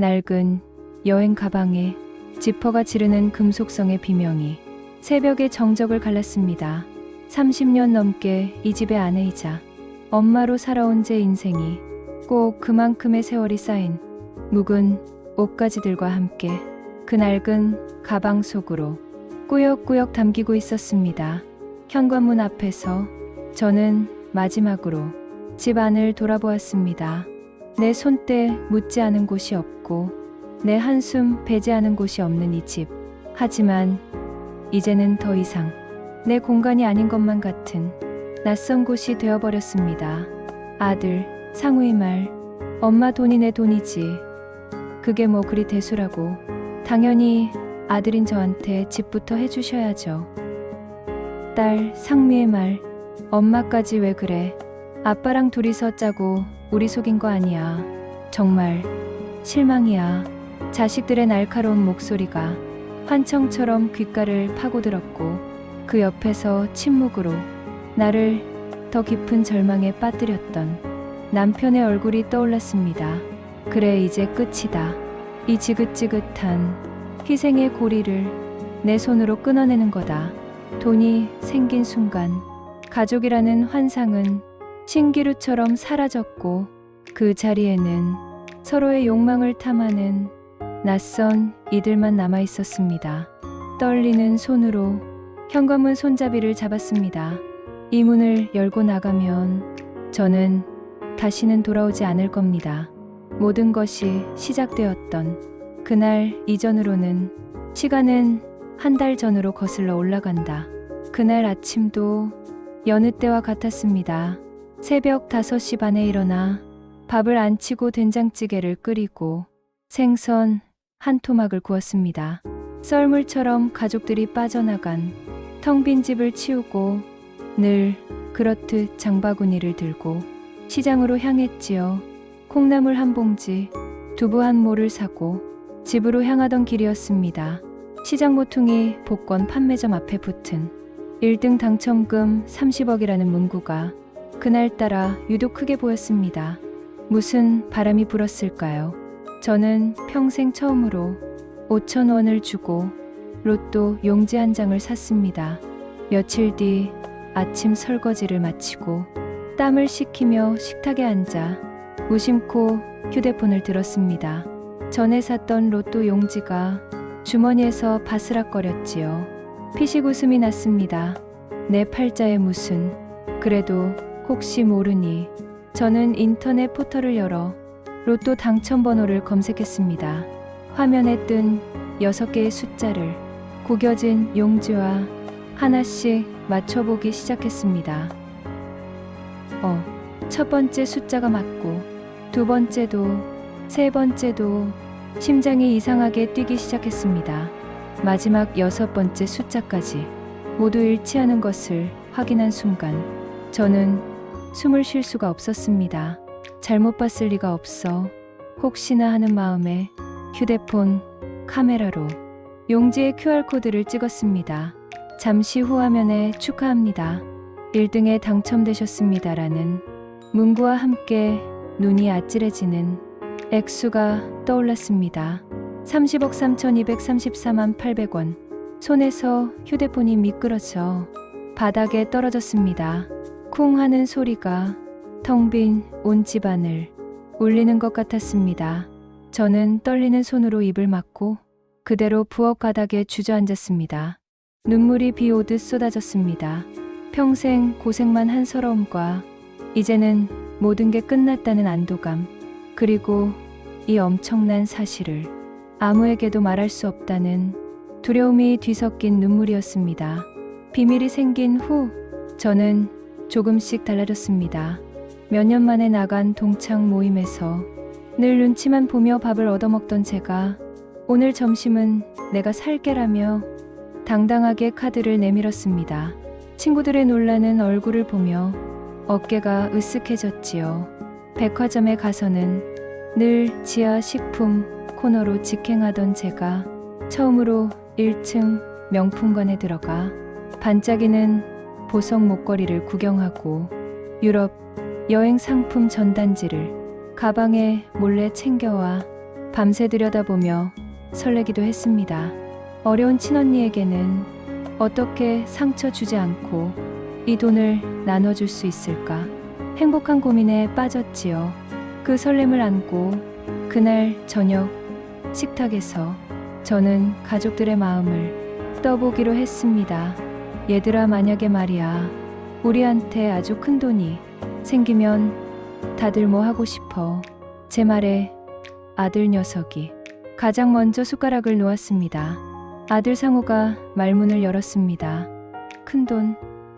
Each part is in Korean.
낡은 여행 가방에 지퍼가 지르는 금속성의 비명이 새벽의 정적을 갈랐습니다. 30년 넘게 이 집의 아내이자 엄마로 살아온 제 인생이 꼭 그만큼의 세월이 쌓인 묵은 옷가지들과 함께 그 낡은 가방 속으로 꾸역꾸역 담기고 있었습니다. 현관문 앞에서 저는 마지막으로 집 안을 돌아보았습니다. 내 손때 묻지 않은 곳이 없고 내 한숨 배제하는 곳이 없는 이 집. 하지만 이제는 더 이상 내 공간이 아닌 것만 같은 낯선 곳이 되어버렸습니다. 아들, 상우의 말, 엄마 돈이 내 돈이지. 그게 뭐 그리 대수라고. 당연히 아들인 저한테 집부터 해주셔야죠. 딸, 상미의 말, 엄마까지 왜 그래. 아빠랑 둘이서 짜고 우리 속인 거 아니야. 정말 실망이야. 자식들의 날카로운 목소리가 환청처럼 귓가를 파고들었고 그 옆에서 침묵으로 나를 더 깊은 절망에 빠뜨렸던 남편의 얼굴이 떠올랐습니다. 그래, 이제 끝이다. 이 지긋지긋한 희생의 고리를 내 손으로 끊어내는 거다. 돈이 생긴 순간 가족이라는 환상은 신기루처럼 사라졌고 그 자리에는 서로의 욕망을 탐하는 낯선 이들만 남아 있었습니다. 떨리는 손으로 현관문 손잡이를 잡았습니다. 이 문을 열고 나가면 저는 다시는 돌아오지 않을 겁니다. 모든 것이 시작되었던 그날 이전으로는 시간은 한 달 전으로 거슬러 올라간다. 그날 아침도 여느 때와 같았습니다. 새벽 5시 반에 일어나 밥을 안 치고 된장찌개를 끓이고 생선 한 토막을 구웠습니다. 썰물처럼 가족들이 빠져나간 텅 빈 집을 치우고 늘 그렇듯 장바구니를 들고 시장으로 향했지요. 콩나물 한 봉지, 두부 한 모를 사고 집으로 향하던 길이었습니다. 시장 모퉁이 복권 판매점 앞에 붙은 1등 당첨금 30억이라는 문구가 그날따라 유독 크게 보였습니다. 무슨 바람이 불었을까요? 저는 평생 처음으로 5,000원을 주고 로또 용지 한 장을 샀습니다. 며칠 뒤 아침 설거지를 마치고 땀을 식히며 식탁에 앉아 무심코 휴대폰을 들었습니다. 전에 샀던 로또 용지가 주머니에서 바스락거렸지요. 피식 웃음이 났습니다. 내 팔자에 무슨. 그래도 혹시 모르니 저는 인터넷 포털을 열어 로또 당첨 번호를 검색했습니다. 화면에 뜬 6개의 숫자를 구겨진 용지와 하나씩 맞춰보기 시작했습니다. 첫 번째 숫자가 맞고 두 번째도 세 번째도 심장이 이상하게 뛰기 시작했습니다. 마지막 6번째 숫자까지 모두 일치하는 것을 확인한 순간 저는 숨을 쉴 수가 없었습니다. 잘못 봤을 리가 없어 혹시나 하는 마음에 휴대폰 카메라로 용지의 QR코드를 찍었습니다. 잠시 후 화면에 축하합니다. 1등에 당첨되셨습니다라는 문구와 함께 눈이 아찔해지는 액수가 떠올랐습니다. 30억 3,234만 800원. 손에서 휴대폰이 미끄러져 바닥에 떨어졌습니다. 쿵 하는 소리가 텅 빈 온 집안을 울리는 것 같았습니다. 저는 떨리는 손으로 입을 막고 그대로 부엌 바닥에 주저앉았습니다. 눈물이 비 오듯 쏟아졌습니다. 평생 고생만 한 서러움과 이제는 모든 게 끝났다는 안도감, 그리고 이 엄청난 사실을 아무에게도 말할 수 없다는 두려움이 뒤섞인 눈물이었습니다. 비밀이 생긴 후 저는 조금씩 달라졌습니다. 몇 년 만에 나간 동창 모임에서 늘 눈치만 보며 밥을 얻어먹던 제가 오늘 점심은 내가 살게라며 당당하게 카드를 내밀었습니다. 친구들의 놀라는 얼굴을 보며 어깨가 으쓱해졌지요. 백화점에 가서는 늘 지하 식품 코너로 직행하던 제가 처음으로 1층 명품관에 들어가 반짝이는 보석 목걸이를 구경하고 유럽 여행 상품 전단지를 가방에 몰래 챙겨와 밤새 들여다보며 설레기도 했습니다. 어려운 친언니에게는 어떻게 상처 주지 않고 이 돈을 나눠줄 수 있을까? 행복한 고민에 빠졌지요. 그 설렘을 안고 그날 저녁 식탁에서 저는 가족들의 마음을 떠보기로 했습니다. 얘들아, 만약에 말이야, 우리한테 아주 큰 돈이 생기면 다들 뭐 하고 싶어? 제 말에 아들 녀석이 가장 먼저 숟가락을 놓았습니다. 아들 상우가 말문을 열었습니다. 큰돈?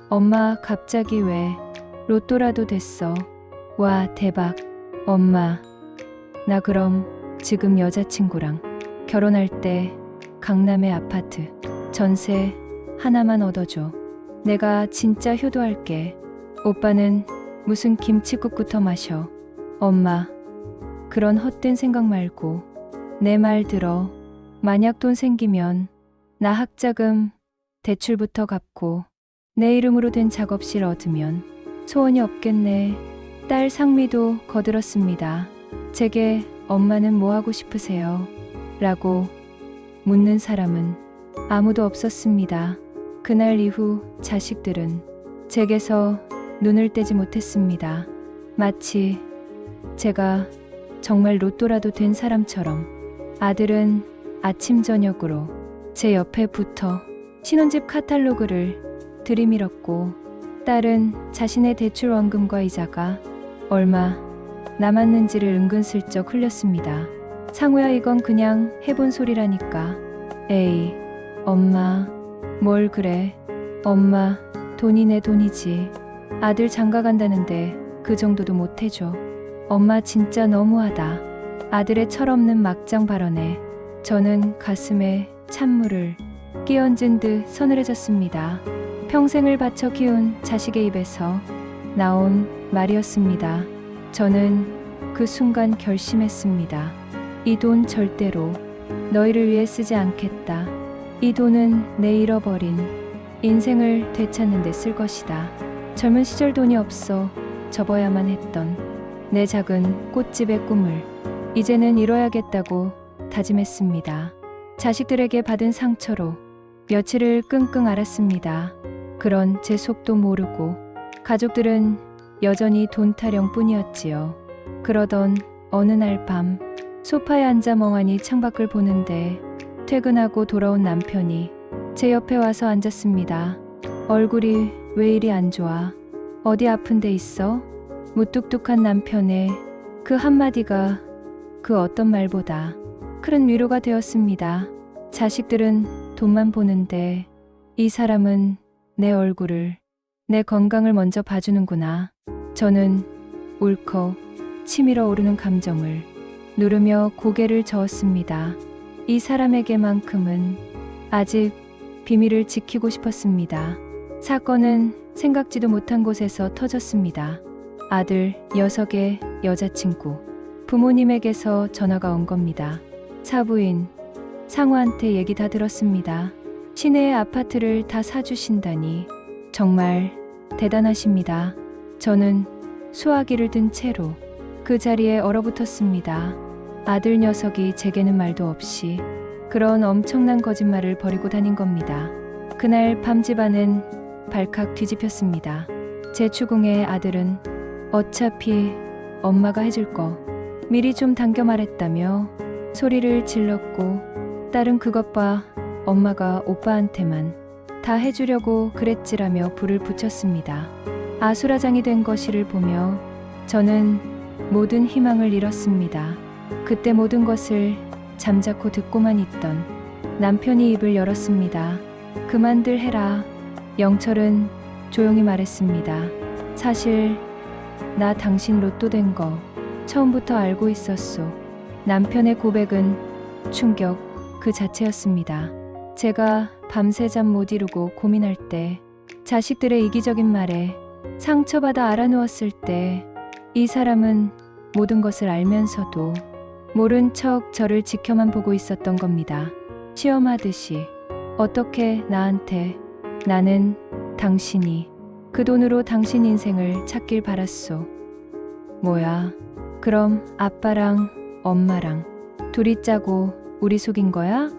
엄마, 갑자기 왜? 로또라도 됐어. 와, 대박. 엄마, 나 그럼 지금 여자친구랑 결혼할 때 강남의 아파트 전세 하나만 얻어줘. 내가 진짜 효도할게. 오빠는 무슨 김칫국부터 마셔. 엄마, 그런 헛된 생각 말고 내 말 들어. 만약 돈 생기면 나 학자금 대출부터 갚고 내 이름으로 된 작업실 얻으면 소원이 없겠네. 딸 상미도 거들었습니다. 제게 엄마는 뭐 하고 싶으세요? 라고 묻는 사람은 아무도 없었습니다. 그날 이후 자식들은 제게서 눈을 떼지 못했습니다. 마치 제가 정말 로또라도 된 사람처럼. 아들은 아침 저녁으로 제 옆에 붙어 신혼집 카탈로그를 들이밀었고, 딸은 자신의 대출 원금과 이자가 얼마 남았는지를 은근슬쩍 흘렸습니다. 상우야, 이건 그냥 해본 소리라니까. 에이, 엄마, 뭘 그래. 엄마, 돈이 내 돈이지. 아들 장가 간다는데 그 정도도 못 해줘. 엄마 진짜 너무하다. 아들의 철없는 막장 발언에 저는 가슴에 찬물을 끼얹은 듯 서늘해졌습니다. 평생을 바쳐 키운 자식의 입에서 나온 말이었습니다. 저는 그 순간 결심했습니다. 이 돈 절대로 너희를 위해 쓰지 않겠다. 이 돈은 내 잃어버린 인생을 되찾는 데 쓸 것이다. 젊은 시절 돈이 없어 접어야만 했던 내 작은 꽃집의 꿈을 이제는 이뤄야겠다고 다짐했습니다. 자식들에게 받은 상처로 며칠을 끙끙 앓았습니다. 그런 제 속도 모르고 가족들은 여전히 돈 타령뿐이었지요. 그러던 어느 날 밤, 소파에 앉아 멍하니 창밖을 보는데 퇴근하고 돌아온 남편이 제 옆에 와서 앉았습니다. 얼굴이 왜 이리 안 좋아? 어디 아픈 데 있어? 무뚝뚝한 남편의 그 한마디가 그 어떤 말보다 큰 위로가 되었습니다. 자식들은 돈만 보는데 이 사람은 내 얼굴을, 내 건강을 먼저 봐주는구나. 저는 울컥 치밀어 오르는 감정을 누르며 고개를 저었습니다. 이 사람에게만큼은 아직 비밀을 지키고 싶었습니다. 사건은 생각지도 못한 곳에서 터졌습니다. 아들 녀석의 여자친구, 부모님에게서 전화가 온 겁니다. 사부인 상우한테 얘기 다 들었습니다. 시내의 아파트를 다 사주신다니 정말 대단하십니다. 저는 수화기를 든 채로 그 자리에 얼어붙었습니다. 아들 녀석이 제게는 말도 없이 그런 엄청난 거짓말을 벌이고 다닌 겁니다. 그날 밤 집안은 발칵 뒤집혔습니다. 제 추궁에 아들은 어차피 엄마가 해줄 거 미리 좀 당겨 말했다며 소리를 질렀고, 딸은 그것 봐, 엄마가 오빠한테만 다 해주려고 그랬지라며 불을 붙였습니다. 아수라장이 된 거실을 보며 저는 모든 희망을 잃었습니다. 그때 모든 것을 잠자코 듣고만 있던 남편이 입을 열었습니다. 그만들 해라. 영철은 조용히 말했습니다. 사실 나 당신 로또 된 거 처음부터 알고 있었소. 남편의 고백은 충격 그 자체였습니다. 제가 밤새 잠 못 이루고 고민할 때, 자식들의 이기적인 말에 상처받아 알아누웠을 때, 이 사람은 모든 것을 알면서도 모른 척 저를 지켜만 보고 있었던 겁니다. 시험하듯이. 어떻게 나한테, 나는 당신이 그 돈으로 당신 인생을 찾길 바랐소. 뭐야, 그럼 아빠랑 엄마랑 둘이 짜고 우리 속인 거야?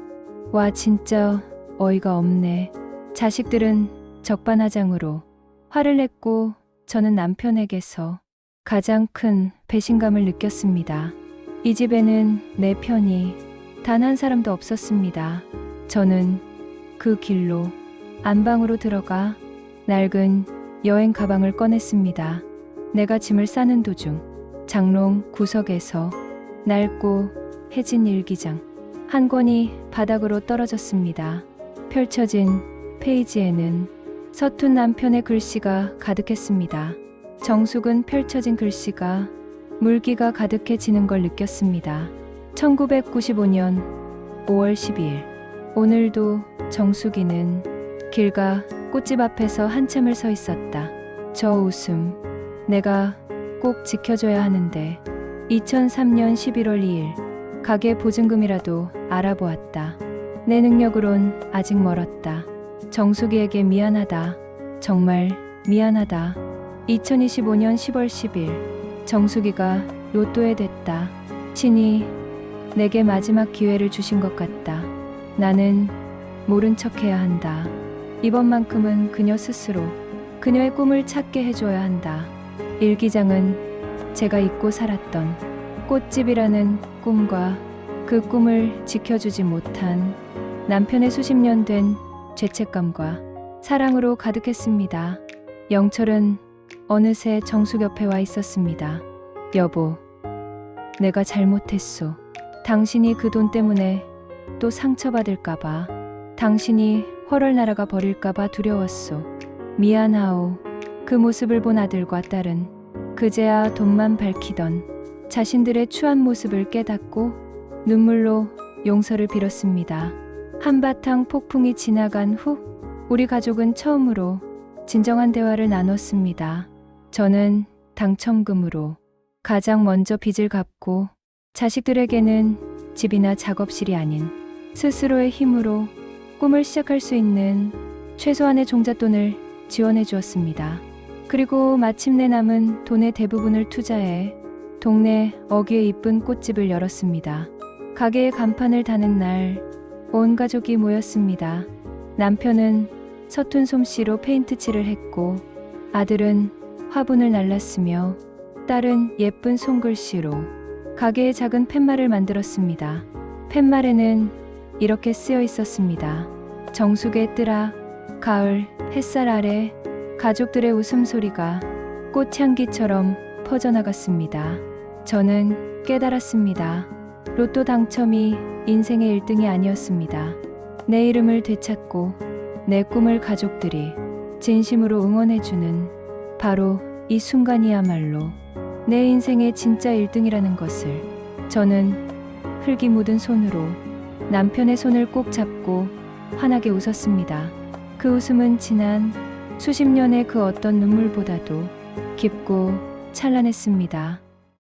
와, 진짜 어이가 없네. 자식들은 적반하장으로 화를 냈고 저는 남편에게서 가장 큰 배신감을 느꼈습니다. 이 집에는 내 편이 단 한 사람도 없었습니다. 저는 그 길로 안방으로 들어가 낡은 여행 가방을 꺼냈습니다. 내가 짐을 싸는 도중 장롱 구석에서 낡고 해진 일기장 한 권이 바닥으로 떨어졌습니다. 펼쳐진 페이지에는 서툰 남편의 글씨가 가득했습니다. 정숙은 펼쳐진 글씨가 물기가 가득해지는 걸 느꼈습니다. 1995년 5월 12일 오늘도 정숙이는 길가 꽃집 앞에서 한참을 서 있었다. 저 웃음 내가 꼭 지켜줘야 하는데 2003년 11월 2일 가게 보증금이라도 알아보았다. 내 능력으론 아직 멀었다. 정숙이에게 미안하다. 정말 미안하다. 2025년 10월 10일 정숙이가 로또에 됐다. 신이 내게 마지막 기회를 주신 것 같다. 나는 모른 척해야 한다. 이번만큼은 그녀 스스로 그녀의 꿈을 찾게 해줘야 한다. 일기장은 제가 잊고 살았던 꽃집이라는 꿈과 그 꿈을 지켜주지 못한 남편의 수십 년 된 죄책감과 사랑으로 가득했습니다. 영철은 어느새 정숙 옆에 와 있었습니다. 여보, 내가 잘못했소. 당신이 그 돈 때문에 또 상처받을까봐, 당신이 헐월 날아가 버릴까봐 두려웠소. 미안하오. 그 모습을 본 아들과 딸은 그제야 돈만 밝히던 자신들의 추한 모습을 깨닫고 눈물로 용서를 빌었습니다. 한바탕 폭풍이 지나간 후 우리 가족은 처음으로 진정한 대화를 나눴습니다. 저는 당첨금으로 가장 먼저 빚을 갚고 자식들에게는 집이나 작업실이 아닌 스스로의 힘으로 꿈을 시작할 수 있는 최소한의 종잣돈을 지원해 주었습니다. 그리고 마침내 남은 돈의 대부분을 투자해 동네 어귀에 이쁜 꽃집을 열었습니다. 가게의 간판을 다는 날 온 가족이 모였습니다. 남편은 서툰 솜씨로 페인트칠을 했고 아들은 화분을 날랐으며 딸은 예쁜 손글씨로 가게의 작은 팻말을 만들었습니다. 팻말에는 이렇게 쓰여 있었습니다. 정숙의 뜰아, 가을 햇살 아래 가족들의 웃음소리가 꽃향기처럼 퍼져나갔습니다. 저는 깨달았습니다. 로또 당첨이 인생의 1등이 아니었습니다. 내 이름을 되찾고 내 꿈을 가족들이 진심으로 응원해주는 바로 이 순간이야말로 내 인생의 진짜 1등이라는 것을 저는 흙이 묻은 손으로 남편의 손을 꼭 잡고 환하게 웃었습니다. 그 웃음은 지난 수십 년의 그 어떤 눈물보다도 깊고 찬란했습니다.